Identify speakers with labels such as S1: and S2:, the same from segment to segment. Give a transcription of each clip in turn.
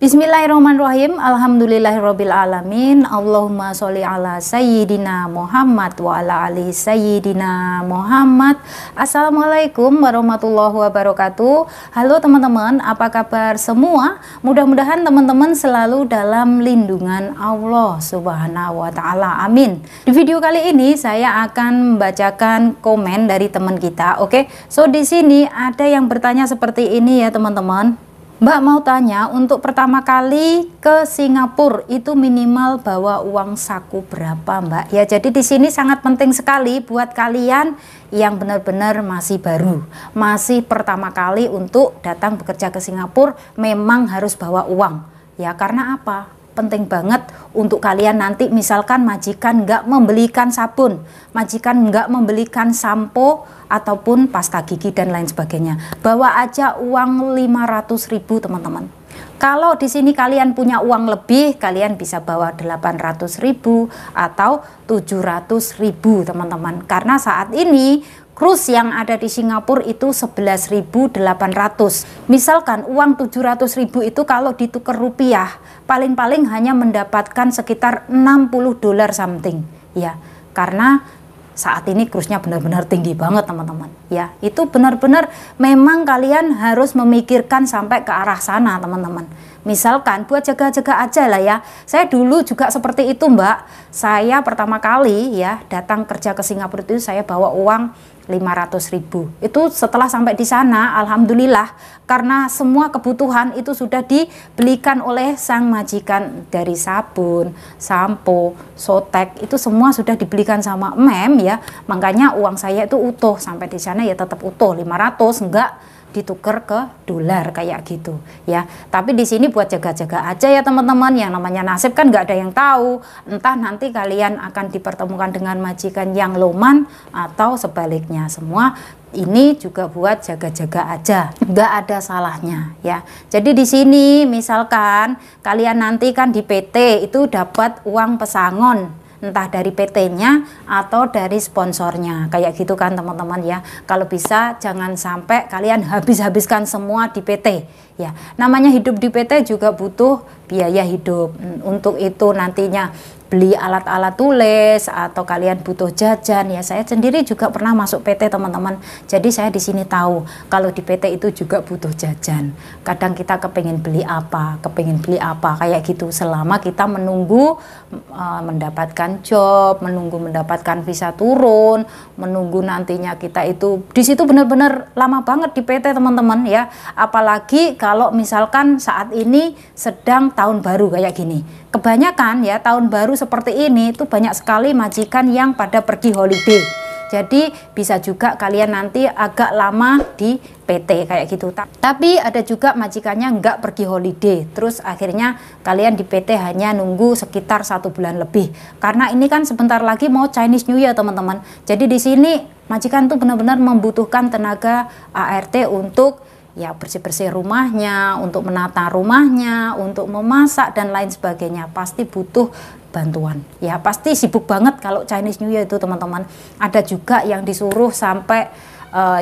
S1: Bismillahirrahmanirrahim. Alhamdulillahirabbil alamin. Allahumma sholli ala sayyidina Muhammad wa ala ali sayyidina Muhammad. Assalamualaikum warahmatullahi wabarakatuh. Halo teman-teman, apa kabar semua? Mudah-mudahan teman-teman selalu dalam lindungan Allah Subhanahu wa taala. Amin. Di video kali ini saya akan membacakan komen dari teman kita. Oke. So di sini ada yang bertanya seperti ini ya, teman-teman. Mbak mau tanya, untuk pertama kali ke Singapura itu minimal bawa uang saku berapa, Mbak? Ya, jadi di sini sangat penting sekali buat kalian yang benar-benar masih baru, masih pertama kali untuk datang bekerja ke Singapura, memang harus bawa uang. Ya, karena apa? Penting banget untuk kalian nanti misalkan majikan nggak membelikan sabun, majikan nggak membelikan sampo ataupun pasta gigi dan lain sebagainya. Bawa aja uang 500.000 teman-teman. Kalau di sini kalian punya uang lebih, kalian bisa bawa 800.000 atau 700.000 teman-teman. Karena saat ini cruise yang ada di Singapura itu 11.800. Misalkan uang 700.000 itu kalau ditukar rupiah, paling-paling hanya mendapatkan sekitar 60 dolar something. Ya, karena saat ini cruise-nya benar-benar tinggi banget teman-teman. Ya, itu benar-benar memang kalian harus memikirkan sampai ke arah sana teman-teman. Misalkan buat jaga-jaga aja lah ya. Saya dulu juga seperti itu, Mbak. Saya pertama kali ya datang kerja ke Singapura itu saya bawa uang 500.000. Itu setelah sampai di sana, alhamdulillah, karena semua kebutuhan itu sudah dibelikan oleh sang majikan, dari sabun, sampo, sotek, itu semua sudah dibelikan sama mem ya. Makanya uang saya itu utuh sampai di sana ya, tetap utuh 500, enggak ditukar ke dolar kayak gitu ya. Tapi di sini buat jaga-jaga aja ya teman-teman, yang namanya nasib kan nggak ada yang tahu, entah nanti kalian akan dipertemukan dengan majikan yang loman atau sebaliknya. Semua ini juga buat jaga-jaga aja, nggak ada salahnya ya. Jadi di sini misalkan kalian nanti kan di PT itu dapat uang pesangon, entah dari PT-nya atau dari sponsornya, kayak gitu kan teman-teman ya. Kalau bisa jangan sampai kalian habis-habiskan semua di PT ya. Namanya hidup di PT juga butuh biaya hidup. Untuk itu nantinya beli alat-alat tulis atau kalian butuh jajan ya. Saya sendiri juga pernah masuk PT teman-teman, jadi saya di sini tahu kalau di PT itu juga butuh jajan. Kadang kita kepingin beli apa kayak gitu. Selama kita menunggu mendapatkan job, menunggu mendapatkan visa turun, menunggu nantinya kita itu di situ benar-benar lama banget di PT teman-teman ya. Apalagi kalau misalkan saat ini sedang tahun baru kayak gini. Kebanyakan ya tahun baru seperti ini itu banyak sekali majikan yang pada pergi holiday. Jadi bisa juga kalian nanti agak lama di PT kayak gitu. Tapi ada juga majikannya nggak pergi holiday, terus akhirnya kalian di PT hanya nunggu sekitar 1 bulan lebih. Karena ini kan sebentar lagi mau Chinese New Year teman-teman. Jadi di sini majikan tuh benar-benar membutuhkan tenaga ART untuk ya bersih-bersih rumahnya, untuk menata rumahnya, untuk memasak dan lain sebagainya. Pasti butuh bantuan ya, pasti sibuk banget kalau Chinese New Year itu teman-teman. Ada juga yang disuruh sampai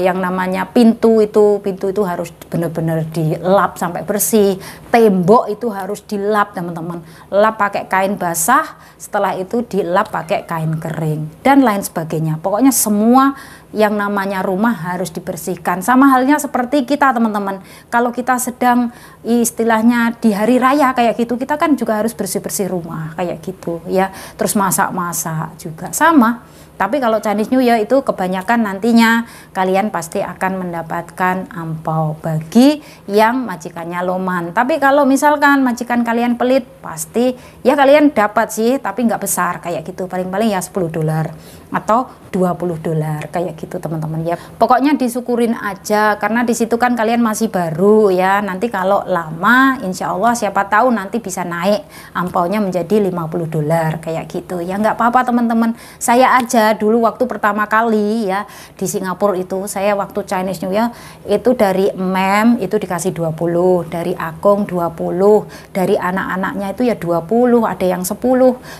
S1: yang namanya pintu itu harus benar-benar dilap sampai bersih, tembok itu harus dilap teman-teman, lap pakai kain basah, setelah itu dilap pakai kain kering dan lain sebagainya. Pokoknya semua yang namanya rumah harus dibersihkan. Sama halnya seperti kita teman-teman, kalau kita sedang istilahnya di hari raya kayak gitu, kita kan juga harus bersih-bersih rumah kayak gitu ya, terus masak-masak juga sama. Tapi kalau Chinese New Year itu kebanyakan nantinya kalian pasti akan mendapatkan ampau bagi yang majikannya loman. Tapi kalau misalkan majikan kalian pelit, pasti ya kalian dapat sih, tapi nggak besar kayak gitu. Paling-paling ya 10 dolar atau 20 dolar kayak gitu teman-teman ya. Pokoknya disyukurin aja, karena di situ kan kalian masih baru ya. Nanti kalau lama insya Allah siapa tahu nanti bisa naik ampaunya menjadi 50 dolar kayak gitu ya. Nggak apa-apa teman-teman. Saya aja dulu waktu pertama kali ya di Singapura itu, saya waktu Chinese New Year itu dari mem itu dikasih 20, dari akong 20, dari anak-anaknya itu ya 20, ada yang 10,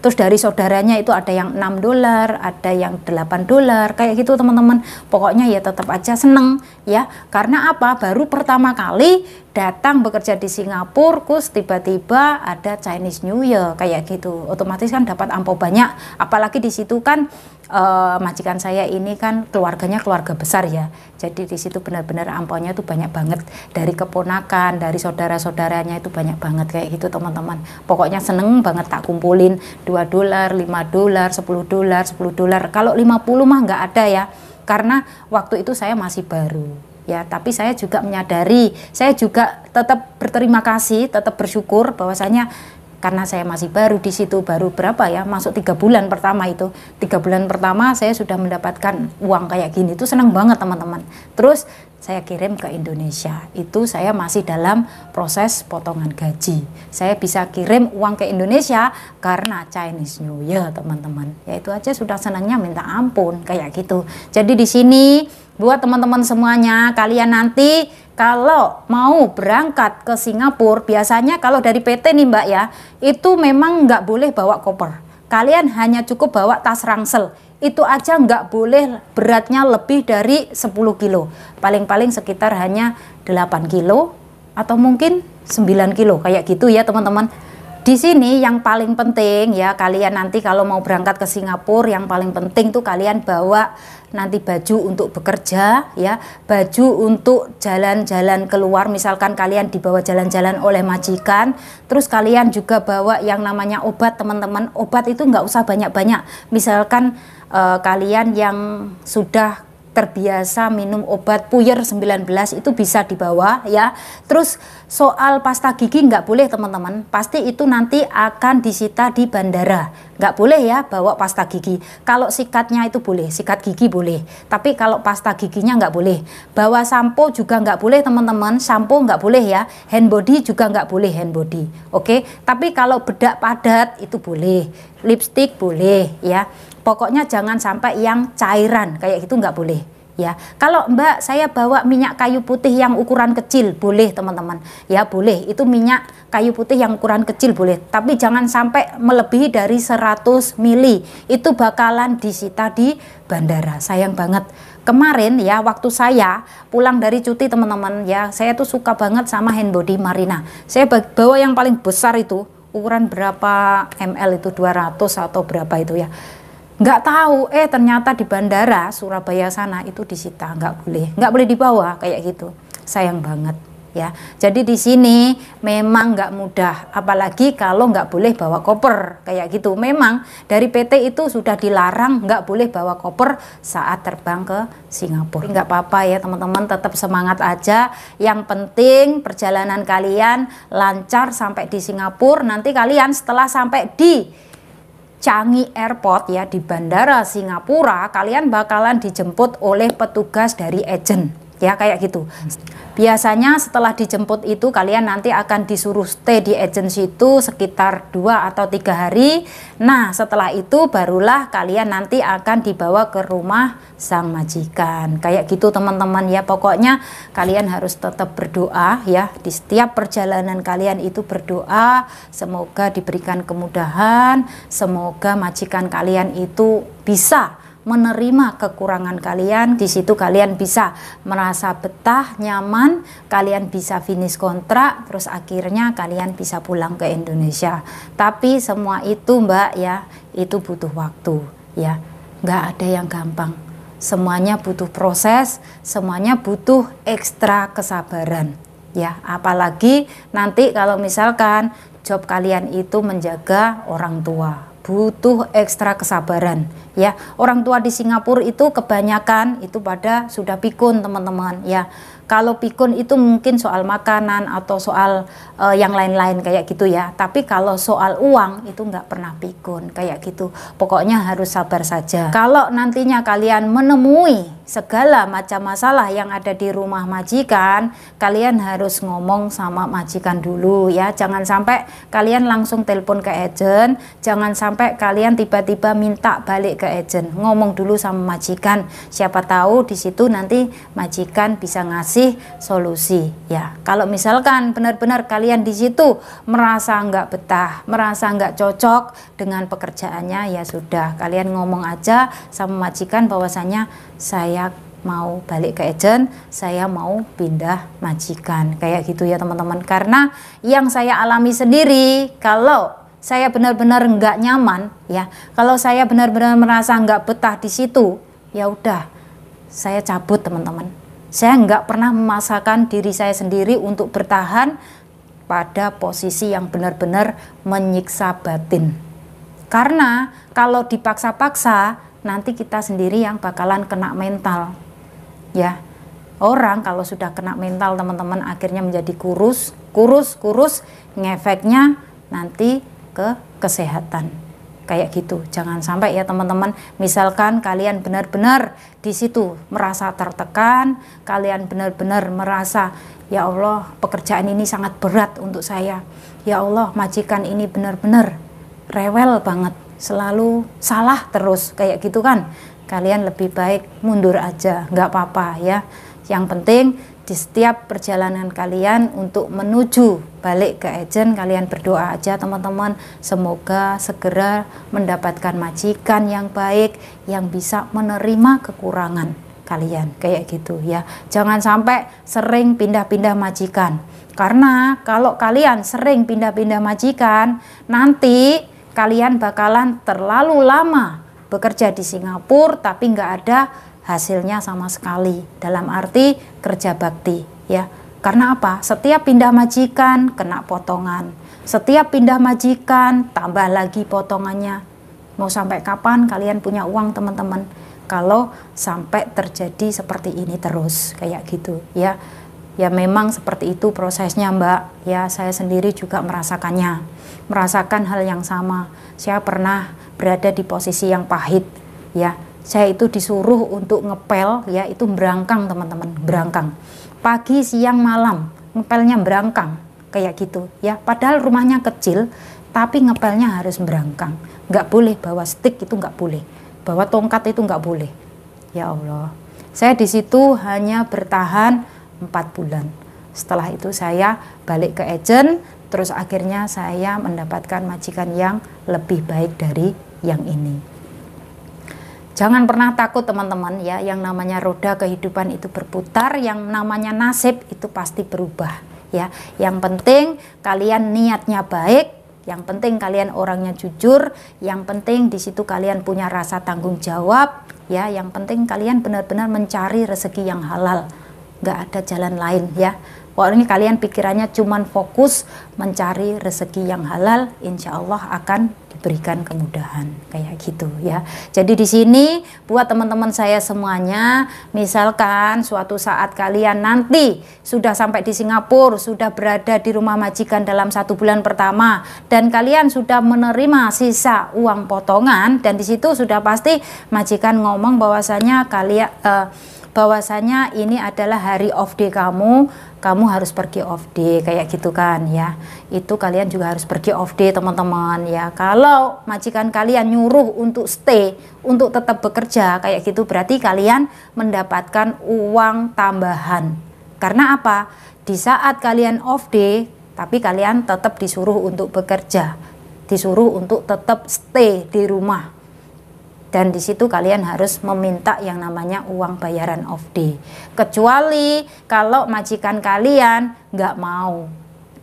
S1: terus dari saudaranya itu ada yang 6 dolar, ada yang 8 dolar kayak gitu teman-teman. Pokoknya ya tetap aja seneng ya, karena apa, baru pertama kali datang bekerja di Singapura, terus tiba-tiba ada Chinese New Year kayak gitu, otomatis kan dapat amplop banyak. Apalagi di situ kan majikan saya ini kan keluarganya keluarga besar ya, jadi di situ benar-benar amplopnya itu banyak banget, dari keponakan, dari saudara-saudaranya itu banyak banget kayak gitu teman-teman. Pokoknya seneng banget tak kumpulin $2, $5, $10, kalau 50 mah nggak ada ya, karena waktu itu saya masih baru ya. Tapi saya juga menyadari, saya juga tetap berterima kasih, tetap bersyukur bahwasanya karena saya masih baru di situ, baru berapa ya, masuk 3 bulan pertama itu, 3 bulan pertama saya sudah mendapatkan uang kayak gini, itu senang banget teman-teman. Terus saya kirim ke Indonesia, itu saya masih dalam proses potongan gaji. Saya bisa kirim uang ke Indonesia karena Chinese New Year teman-teman. Ya itu aja sudah senangnya minta ampun kayak gitu. Jadi di sini buat teman-teman semuanya, kalian nanti kalau mau berangkat ke Singapura, biasanya kalau dari PT nih Mbak ya, itu memang nggak boleh bawa koper. Kalian hanya cukup bawa tas ransel. Itu aja nggak boleh beratnya lebih dari 10 kilo. Paling-paling sekitar hanya 8 kilo atau mungkin 9 kilo kayak gitu ya teman-teman. Di sini yang paling penting ya, kalian nanti kalau mau berangkat ke Singapura, yang paling penting tuh kalian bawa nanti baju untuk bekerja ya, baju untuk jalan-jalan keluar, misalkan kalian dibawa jalan-jalan oleh majikan. Terus kalian juga bawa yang namanya obat teman-teman. Obat itu nggak usah banyak-banyak, misalkan kalian yang sudah terbiasa minum obat puyer 19 itu bisa dibawa ya. Terus soal pasta gigi nggak boleh teman-teman, pasti itu nanti akan disita di bandara. Nggak boleh ya bawa pasta gigi. Kalau sikatnya itu boleh, sikat gigi boleh, tapi kalau pasta giginya nggak boleh. Bawa sampo juga nggak boleh teman-teman, sampo nggak boleh ya. Hand body juga nggak boleh, hand body. Oke, tapi kalau bedak padat itu boleh, lipstick boleh ya. Pokoknya jangan sampai yang cairan kayak gitu nggak boleh ya. Kalau Mbak saya bawa minyak kayu putih yang ukuran kecil boleh teman-teman ya, boleh, itu minyak kayu putih yang ukuran kecil boleh, tapi jangan sampai melebihi dari 100 ml, itu bakalan disita di bandara. Sayang banget. Kemarin ya waktu saya pulang dari cuti teman-teman ya, saya tuh suka banget sama hand body Marina. Saya bawa yang paling besar itu, ukuran berapa ml itu, 200 atau berapa itu ya. Nggak tahu, ternyata di bandara Surabaya sana itu disita, nggak boleh dibawa kayak gitu. Sayang banget ya. Jadi di sini memang nggak mudah, apalagi kalau nggak boleh bawa koper kayak gitu. Memang dari PT itu sudah dilarang nggak boleh bawa koper saat terbang ke Singapura. Nggak apa-apa ya teman-teman, tetap semangat aja. Yang penting perjalanan kalian lancar sampai di Singapura. Nanti kalian setelah sampai di Changi Airport ya, di bandara Singapura, kalian bakalan dijemput oleh petugas dari agent ya kayak gitu. Biasanya setelah dijemput itu kalian nanti akan disuruh stay di agensi itu sekitar 2 atau 3 hari. Nah setelah itu barulah kalian nanti akan dibawa ke rumah sang majikan kayak gitu teman-teman ya. Pokoknya kalian harus tetap berdoa ya, di setiap perjalanan kalian itu berdoa semoga diberikan kemudahan, semoga majikan kalian itu bisa menerima kekurangan kalian. Di situ kalian bisa merasa betah, nyaman, kalian bisa finish kontrak, terus akhirnya kalian bisa pulang ke Indonesia. Tapi semua itu Mbak ya, itu butuh waktu ya, nggak ada yang gampang. Semuanya butuh proses, semuanya butuh ekstra kesabaran ya. Apalagi nanti kalau misalkan job kalian itu menjaga orang tua, butuh ekstra kesabaran ya. Orang tua di Singapura itu kebanyakan itu pada sudah pikun teman-teman ya. Kalau pikun itu mungkin soal makanan atau soal yang lain-lain kayak gitu ya. Tapi kalau soal uang itu nggak pernah pikun kayak gitu. Pokoknya harus sabar saja. Kalau nantinya kalian menemui segala macam masalah yang ada di rumah majikan, kalian harus ngomong sama majikan dulu ya. Jangan sampai kalian langsung telepon ke agent, jangan sampai kalian tiba-tiba minta balik ke agent. Ngomong dulu sama majikan, siapa tahu di situ nanti majikan bisa ngasih solusi ya. Kalau misalkan benar-benar kalian di situ merasa nggak betah, merasa nggak cocok dengan pekerjaannya, ya sudah, kalian ngomong aja sama majikan bahwasanya saya mau balik ke agent, saya mau pindah majikan, kayak gitu ya teman-teman. Karena yang saya alami sendiri, kalau saya benar-benar nggak nyaman ya, kalau saya benar-benar merasa nggak betah di situ, ya udah saya cabut teman-teman. Saya nggak pernah memaksakan diri saya sendiri untuk bertahan pada posisi yang benar-benar menyiksa batin. Karena kalau dipaksa-paksa, nanti kita sendiri yang bakalan kena mental. Ya, orang kalau sudah kena mental teman-teman akhirnya menjadi kurus, ngefeknya nanti ke kesehatan. Kayak gitu. Jangan sampai ya teman-teman, misalkan kalian benar-benar di situ merasa tertekan, kalian benar-benar merasa, ya Allah, pekerjaan ini sangat berat untuk saya. Ya Allah, majikan ini benar-benar rewel banget, selalu salah terus, kayak gitu kan. Kalian lebih baik mundur aja, nggak apa-apa ya. Yang penting di setiap perjalanan kalian untuk menuju balik ke agent, kalian berdoa aja teman-teman, semoga segera mendapatkan majikan yang baik yang bisa menerima kekurangan kalian, kayak gitu ya. Jangan sampai sering pindah-pindah majikan, karena kalau kalian sering pindah-pindah majikan, nanti kalian bakalan terlalu lama bekerja di Singapura tapi nggak ada hasilnya sama sekali, dalam arti kerja bakti ya. Karena apa? Setiap pindah majikan kena potongan, setiap pindah majikan tambah lagi potongannya. Mau sampai kapan kalian punya uang teman-teman kalau sampai terjadi seperti ini terus, kayak gitu ya. Ya memang seperti itu prosesnya Mbak ya. Saya sendiri juga merasakan hal yang sama. Saya pernah berada di posisi yang pahit ya. Saya itu disuruh untuk ngepel ya, itu berangkang teman-teman, berangkang pagi siang malam, ngepelnya berangkang kayak gitu ya. Padahal rumahnya kecil tapi ngepelnya harus berangkang, nggak boleh bawa stick, itu nggak boleh bawa tongkat, itu nggak boleh. Ya Allah, saya di situ hanya bertahan 4 bulan. Setelah itu saya balik ke agent, terus akhirnya saya mendapatkan majikan yang lebih baik dari yang ini. Jangan pernah takut teman-teman ya, yang namanya roda kehidupan itu berputar, yang namanya nasib itu pasti berubah ya. Yang penting kalian niatnya baik, yang penting kalian orangnya jujur, yang penting di situ kalian punya rasa tanggung jawab ya, yang penting kalian benar-benar mencari rezeki yang halal, nggak ada jalan lain ya. Pokoknya kalian pikirannya cuman fokus mencari rezeki yang halal, insya Allah akan diberikan kemudahan, kayak gitu ya. Jadi di sini buat teman-teman saya semuanya, misalkan suatu saat kalian nanti sudah sampai di Singapura, sudah berada di rumah majikan dalam 1 bulan pertama, dan kalian sudah menerima sisa uang potongan, dan di situ sudah pasti majikan ngomong bahwasanya kalian bahwasanya ini adalah hari off day kamu harus pergi off day, kayak gitu kan ya. Itu kalian juga harus pergi off day teman-teman ya. Kalau majikan kalian nyuruh untuk stay, untuk tetap bekerja kayak gitu, berarti kalian mendapatkan uang tambahan. Karena apa? Di saat kalian off day tapi kalian tetap disuruh untuk bekerja, disuruh untuk tetap stay di rumah. Dan di situ kalian harus meminta yang namanya uang bayaran off day. Kecuali kalau majikan kalian nggak mau,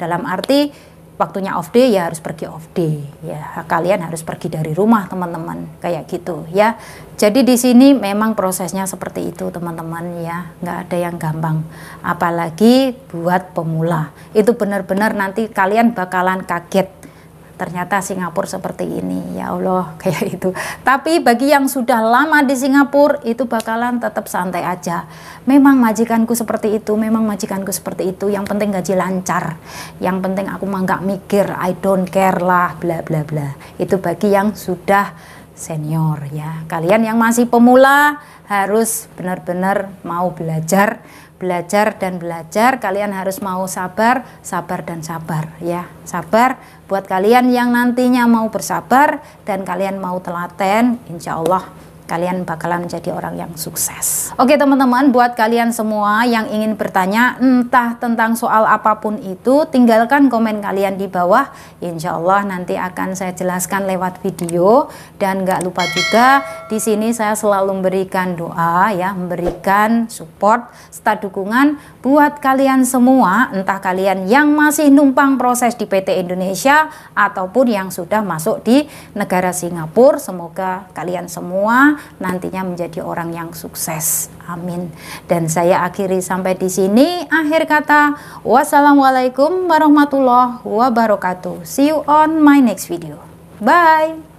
S1: dalam arti waktunya off day ya harus pergi off day ya. Kalian harus pergi dari rumah teman-teman, kayak gitu ya. Jadi di sini memang prosesnya seperti itu teman-teman ya, nggak ada yang gampang. Apalagi buat pemula, itu benar-benar nanti kalian bakalan kaget. Ternyata Singapura seperti ini, ya Allah, kayak itu. Tapi bagi yang sudah lama di Singapura itu bakalan tetap santai aja. Memang majikanku seperti itu, memang majikanku seperti itu. Yang penting gaji lancar, yang penting aku mah nggak mikir, I don't care lah, bla bla bla. Itu bagi yang sudah senior ya. Kalian yang masih pemula harus benar-benar mau belajar dan belajar. Kalian harus mau sabar dan sabar ya. Sabar buat kalian yang nantinya mau bersabar dan kalian mau telaten, insya Allah kalian bakalan menjadi orang yang sukses. Oke teman-teman, buat kalian semua yang ingin bertanya entah tentang soal apapun itu, tinggalkan komen kalian di bawah. Insya Allah nanti akan saya jelaskan lewat video. Dan gak lupa juga di sini saya selalu memberikan doa ya, memberikan support serta dukungan buat kalian semua, entah kalian yang masih numpang proses di PT Indonesia ataupun yang sudah masuk di negara Singapura. Semoga kalian semua nantinya menjadi orang yang sukses. Amin. Dan saya akhiri sampai di sini. Akhir kata, wassalamualaikum warahmatullahi wabarakatuh. See you on my next video. Bye.